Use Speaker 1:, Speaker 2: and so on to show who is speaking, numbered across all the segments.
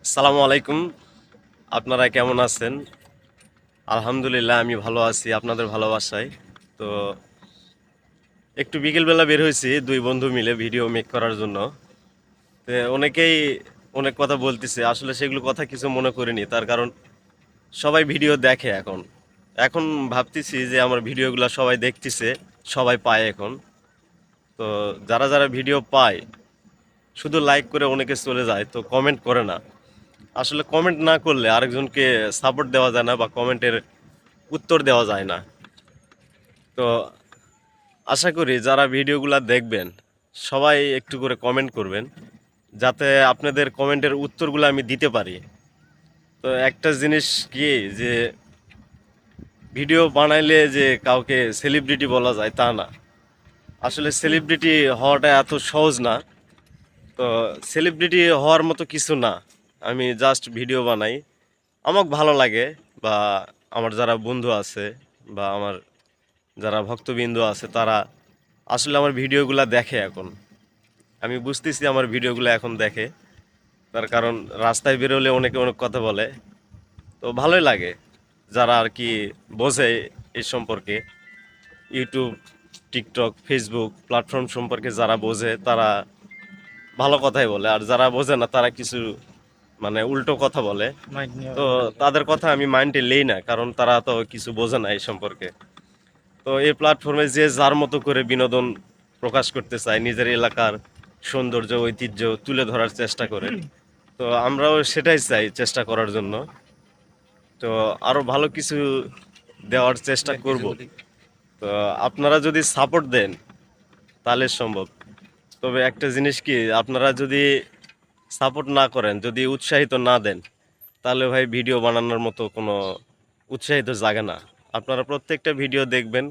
Speaker 1: আসসালামু আলাইকুম। আপনারা কেমন আছেন? আলহামদুলিল্লাহ আমি ভালো আছি আপনাদের ভালোবাসায়। তো একটু বিকেলবেলা বের হয়েছি দুই বন্ধু মিলে ভিডিও মেক করার জন্য। তো অনেকেই অনেক কথা বলতেছে, আসলে সেগুলো কথা কিছু মনে করিনি, তার কারণ সবাই ভিডিও দেখে এখন। এখন ভাবতেছি যে আমার ভিডিওগুলো সবাই দেখতেছে, সবাই পায় এখন। তো যারা যারা ভিডিও পায় শুধু লাইক করে অনেকে চলে যায়, তো কমেন্ট করে না। আসলে কমেন্ট না করলে আরেকজনকে সাপোর্ট দেওয়া যায় না, বা কমেন্টের উত্তর দেওয়া যায় না। তো আশা করি যারা ভিডিওগুলো দেখবেন সবাই একটু করে কমেন্ট করবেন, যাতে আপনাদের কমেন্টের উত্তরগুলো আমি দিতে পারি। তো একটা জিনিস কি, যে ভিডিও বানাইলে যে কাউকে সেলিব্রিটি বলা যায় তা না। আসলে সেলিব্রিটি হওয়াটা এত সহজ না। তো সেলিব্রিটি হওয়ার মতো কিছু না। আমি জাস্ট ভিডিও বানাই, আমার ভালো লাগে, বা আমার যারা বন্ধু আছে বা আমার যারা ভক্তবিন্দু আছে তারা আসলে আমার ভিডিওগুলো দেখে এখন। আমি বুঝতেছি আমার ভিডিওগুলো এখন দেখে, তার কারণ রাস্তায় বেরোলে অনেকে অনেক কথা বলে। তো ভালোই লাগে যারা আর কি বোঝে এই সম্পর্কে। ইউটিউব, টিকটক, ফেসবুক প্ল্যাটফর্ম সম্পর্কে যারা বোঝে তারা ভালো কথাই বলে, আর যারা বোঝে না তারা কিছু মানে উল্টো কথা বলে। তো তাদের কথা আমি মাইন্ডে নেই না, কারণ তারা তো কিছু বোঝে না এই সম্পর্কে। তো এই প্ল্যাটফর্মে যে যার মতো করে বিনোদন প্রকাশ করতে চায়, নিজের এলাকার সৌন্দর্য ঐতিহ্য তুলে ধরার চেষ্টা করে। তো আমরাও সেটাই চাই, চেষ্টা করার জন্য। তো আরো ভালো কিছু দেওয়ার চেষ্টা করব। তো আপনারা যদি সাপোর্ট দেন তাহলে সম্ভব। তবে একটা জিনিস কি, আপনারা যদি সাপোর্ট না করেন, যদি উৎসাহিত না দেন, তাহলে ভাই ভিডিও বানানোর মতো কোনো উৎসাহিত জাগে না। আপনারা প্রত্যেকটা ভিডিও দেখবেন,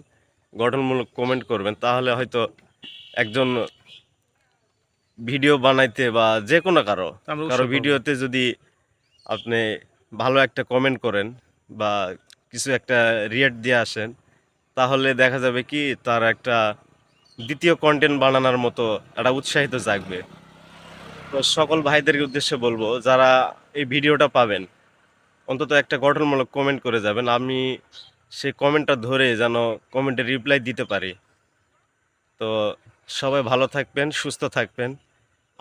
Speaker 1: গঠনমূলক কমেন্ট করবেন, তাহলে হয়তো একজন ভিডিও বানাইতে বা যে কোনো কারো
Speaker 2: আমরা
Speaker 1: কারো
Speaker 2: উৎসাহ পাবো।
Speaker 1: ভিডিওতে যদি আপনি ভালো একটা কমেন্ট করেন বা কিছু একটা রিয়েক্ট দিয়ে আসেন, তাহলে দেখা যাবে কি তার একটা দ্বিতীয় কন্টেন্ট বানানোর মতো একটা উৎসাহিত জাগবে। তো সকল ভাইদের উদ্দেশ্যে বলবো, যারা এই ভিডিওটা পাবেন অন্তত একটা গঠনমূলক কমেন্ট করে যাবেন। আমি সেই কমেন্টটা ধরে যেন কমেন্টে রিপ্লাই দিতে পারি। তো সবাই ভালো থাকবেন, সুস্থ থাকবেন।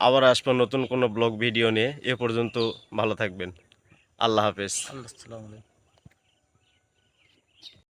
Speaker 1: আবার আসবো নতুন কোনো ব্লগ ভিডিও নিয়ে। এ পর্যন্ত ভালো থাকবেন। আল্লাহ হাফেজ।
Speaker 2: আল্লাহ, আসসালামু আলাইকুম।